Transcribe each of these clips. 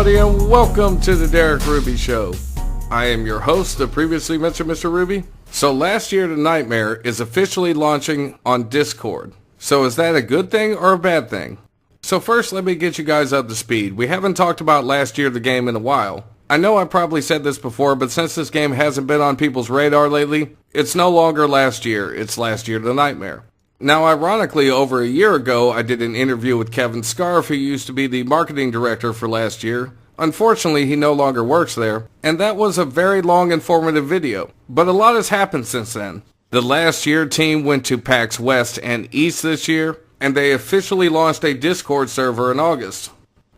everybody, and welcome to the Derek Ruby Show. I am your host, the previously mentioned Mr. Ruby. So last year, The Nightmare is officially launching on Discord. So is that a good thing or a bad thing? So first, let me get you guys up to speed. We haven't talked about last year the game in a while. I know I probably said this before, but since this game hasn't been on people's radar lately, it's no longer last year, it's last year The Nightmare. Now, ironically, over a year ago, I did an interview with Kevin Scarf, who used to be the marketing director for last year. Unfortunately, he no longer works there, and that was a very long, informative video. But a lot has happened since then. The last year team went to PAX West and East this year, and they officially launched a Discord server in August.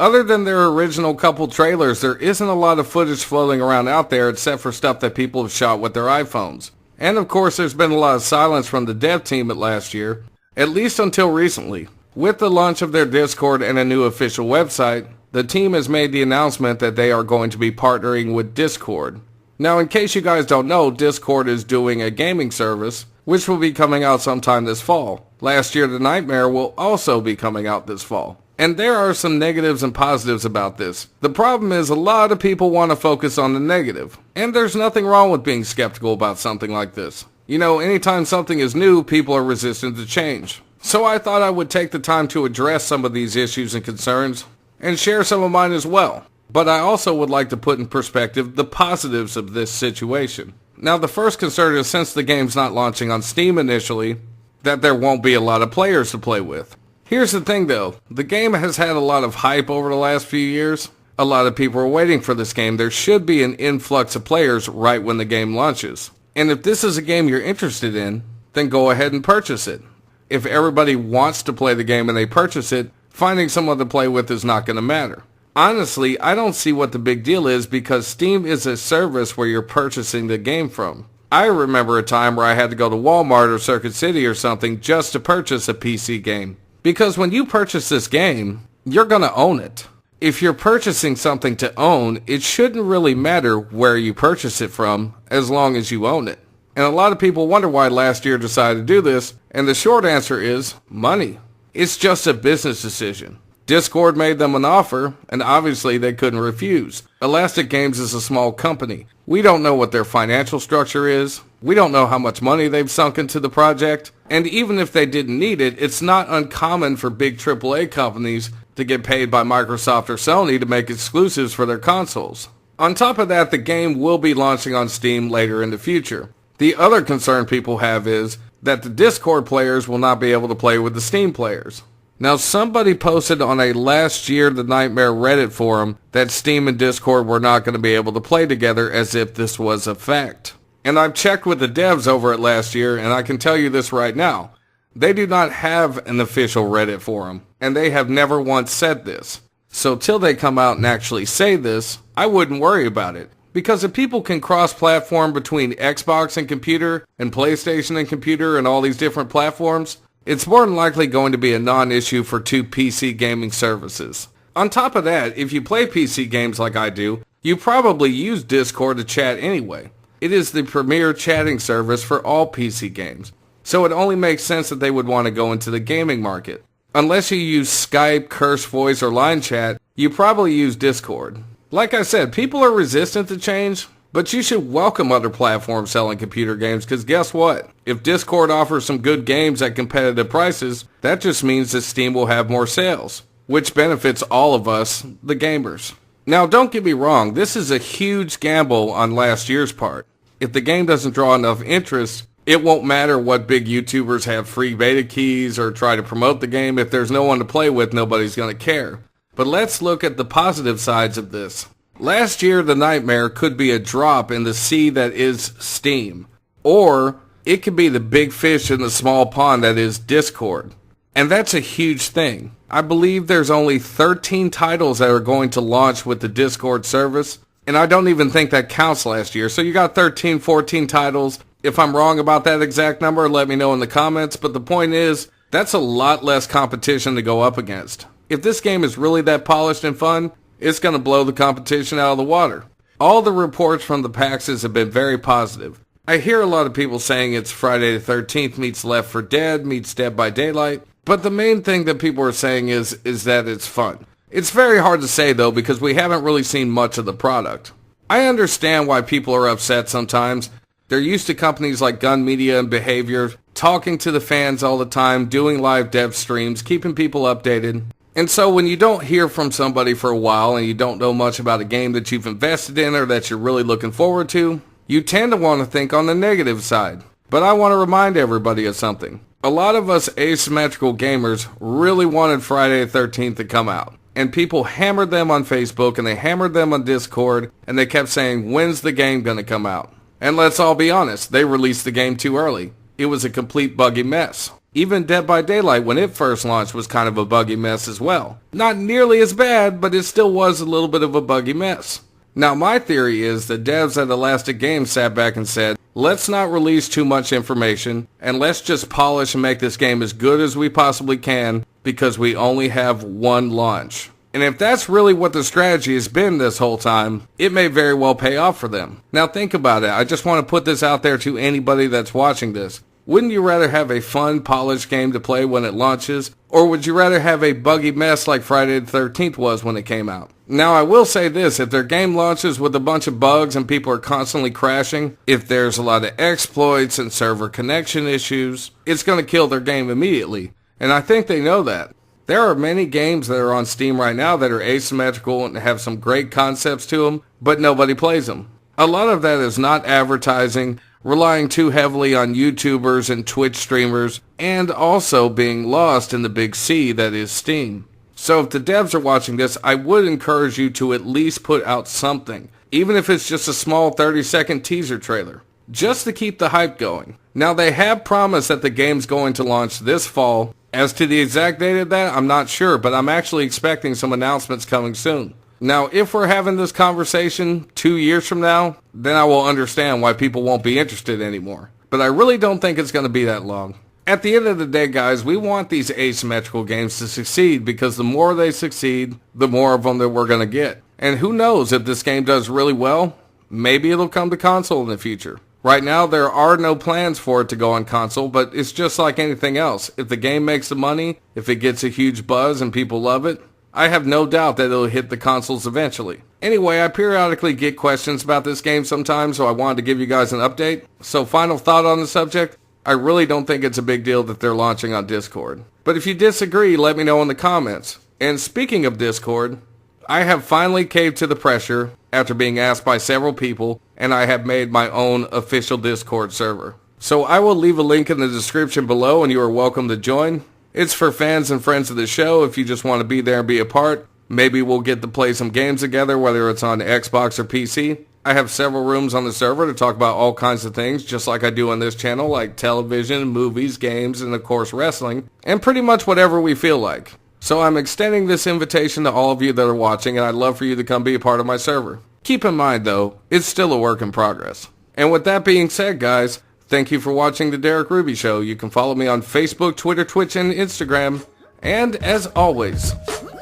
Other than their original couple trailers, there isn't a lot of footage floating around out there except for stuff that people have shot with their iPhones. And of course, there's been a lot of silence from the dev team at last year, at least until recently. With the launch of their Discord and a new official website, the team has made the announcement that they are going to be partnering with Discord. Now, in case you guys don't know, Discord is doing a gaming service, which will be coming out sometime this fall. Last year, The Nightmare will also be coming out this fall. And there are some negatives and positives about this. The problem is a lot of people want to focus on the negative. And there's nothing wrong with being skeptical about something like this. You know, anytime something is new, people are resistant to change. So I thought I would take the time to address some of these issues and concerns, and share some of mine as well. But I also would like to put in perspective the positives of this situation. Now, the first concern is, since the game's not launching on Steam initially, that there won't be a lot of players to play with. Here's the thing though, the game has had a lot of hype over the last few years. A lot of people are waiting for this game. There should be an influx of players right when the game launches. And if this is a game you're interested in, then go ahead and purchase it. If everybody wants to play the game and they purchase it, finding someone to play with is not going to matter. Honestly, I don't see what the big deal is, because Steam is a service where you're purchasing the game from. I remember a time where I had to go to Walmart or Circuit City or something just to purchase a PC game. Because when you purchase this game, you're going to own it. If you're purchasing something to own, it shouldn't really matter where you purchase it from, as long as you own it. And a lot of people wonder why last year decided to do this, and the short answer is money. It's just a business decision. Discord made them an offer, and obviously they couldn't refuse. Elastic Games is a small company. We don't know what their financial structure is. We don't know how much money they've sunk into the project. And even if they didn't need it, it's not uncommon for big AAA companies to get paid by Microsoft or Sony to make exclusives for their consoles. On top of that, the game will be launching on Steam later in the future. The other concern people have is that the Discord players will not be able to play with the Steam players. Now, somebody posted on a last year The Nightmare Reddit forum that Steam and Discord were not going to be able to play together, as if this was a fact. And I've checked with the devs over at last year, and I can tell you this right now. They do not have an official Reddit forum, and they have never once said this. So till they come out and actually say this, I wouldn't worry about it. Because if people can cross-platform between Xbox and computer, and PlayStation and computer, and all these different platforms, it's more than likely going to be a non-issue for two PC gaming services. On top of that, if you play PC games like I do, you probably use Discord to chat anyway. It is the premier chatting service for all PC games, so it only makes sense that they would want to go into the gaming market. Unless you use Skype, Curse Voice, or Line Chat, you probably use Discord. Like I said, people are resistant to change, but you should welcome other platforms selling computer games, because guess what? If Discord offers some good games at competitive prices, that just means that Steam will have more sales, which benefits all of us, the gamers. Now, don't get me wrong, this is a huge gamble on last year's part. If the game doesn't draw enough interest, it won't matter what big YouTubers have free beta keys or try to promote the game. If there's no one to play with, nobody's going to care. But let's look at the positive sides of this. Last year, The Nightmare could be a drop in the sea that is Steam. Or it could be the big fish in the small pond that is Discord. And that's a huge thing. I believe there's only 13 titles that are going to launch with the Discord service. And I don't even think that counts last year. So you got 13, 14 titles. If I'm wrong about that exact number, let me know in the comments. But the point is, that's a lot less competition to go up against. If this game is really that polished and fun, it's going to blow the competition out of the water. All the reports from the PAXs have been very positive. I hear a lot of people saying it's Friday the 13th meets Left 4 Dead meets Dead by Daylight, but the main thing that people are saying is that it's fun. It's very hard to say though because we haven't really seen much of the product. I understand why people are upset sometimes. They're used to companies like Gun Media and Behavior talking to the fans all the time, doing live dev streams, keeping people updated. And so when you don't hear from somebody for a while and you don't know much about a game that you've invested in or that you're really looking forward to, you tend to want to think on the negative side. But I want to remind everybody of something. A lot of us asymmetrical gamers really wanted Friday the 13th to come out. And people hammered them on Facebook and they hammered them on Discord and they kept saying, when's the game going to come out? And let's all be honest, they released the game too early. It was a complete buggy mess. Even Dead by Daylight, when it first launched, was kind of a buggy mess as well. Not nearly as bad, but it still was a little bit of a buggy mess. Now my theory is that devs at Elastic Games sat back and said, let's not release too much information, and let's just polish and make this game as good as we possibly can, because we only have one launch. And if that's really what the strategy has been this whole time, it may very well pay off for them. Now think about it. I just want to put this out there to anybody that's watching this. Wouldn't you rather have a fun, polished game to play when it launches? Or would you rather have a buggy mess like Friday the 13th was when it came out? Now I will say this, if their game launches with a bunch of bugs and people are constantly crashing, if there's a lot of exploits and server connection issues, it's going to kill their game immediately. And I think they know that. There are many games that are on Steam right now that are asymmetrical and have some great concepts to them, but nobody plays them. A lot of that is not advertising, relying too heavily on YouTubers and Twitch streamers, and also being lost in the big sea that is Steam. So if the devs are watching this, I would encourage you to at least put out something, even if it's just a small 30-second teaser trailer, just to keep the hype going. Now they have promised that the game's going to launch this fall. As to the exact date of that, I'm not sure, but I'm actually expecting some announcements coming soon. Now, if we're having this conversation 2 years from now, then I will understand why people won't be interested anymore. But I really don't think it's going to be that long. At the end of the day, guys, we want these asymmetrical games to succeed because the more they succeed, the more of them that we're going to get. And who knows, if this game does really well, maybe it'll come to console in the future. Right now, there are no plans for it to go on console, but it's just like anything else. If the game makes the money, if it gets a huge buzz and people love it, I have no doubt that it'll hit the consoles eventually. Anyway, I periodically get questions about this game sometimes, so I wanted to give you guys an update. So final thought on the subject, I really don't think it's a big deal that they're launching on Discord. But if you disagree, let me know in the comments. And speaking of Discord, I have finally caved to the pressure after being asked by several people, and I have made my own official Discord server. So I will leave a link in the description below and you are welcome to join. It's for fans and friends of the show if you just want to be there and be a part. Maybe we'll get to play some games together, whether it's on Xbox or PC. I have several rooms on the server to talk about all kinds of things, just like I do on this channel, like television, movies, games, and of course wrestling, and pretty much whatever we feel like. So I'm extending this invitation to all of you that are watching, and I'd love for you to come be a part of my server. Keep in mind, though, it's still a work in progress. And with that being said, guys, thank you for watching The Derek Ruby Show. You can follow me on Facebook, Twitter, Twitch, and Instagram. And as always,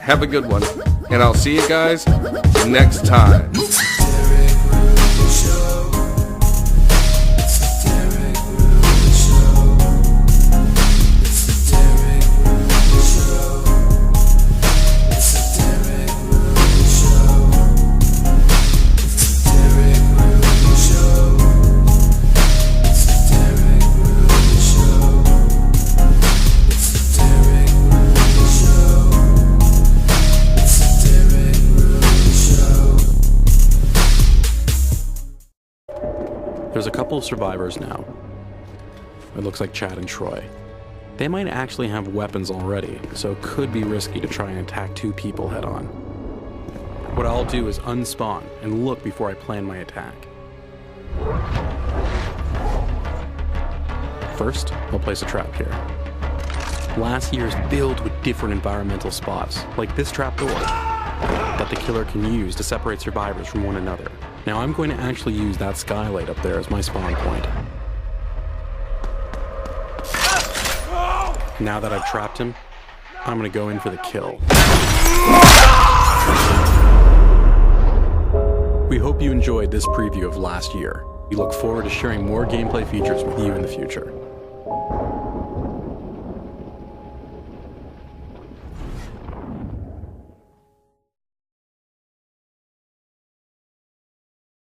have a good one. And I'll see you guys next time. There's a couple of survivors now. It looks like Chad and Troy. They might actually have weapons already, so it could be risky to try and attack two people head on. What I'll do is unspawn and look before I plan my attack. First, I'll place a trap here. Last year's filled with different environmental spots, like this trapdoor, that the killer can use to separate survivors from one another. Now I'm going to actually use that skylight up there as my spawn point. Now that I've trapped him, I'm going to go in for the kill. We hope you enjoyed this preview of last year. We look forward to sharing more gameplay features with you in the future.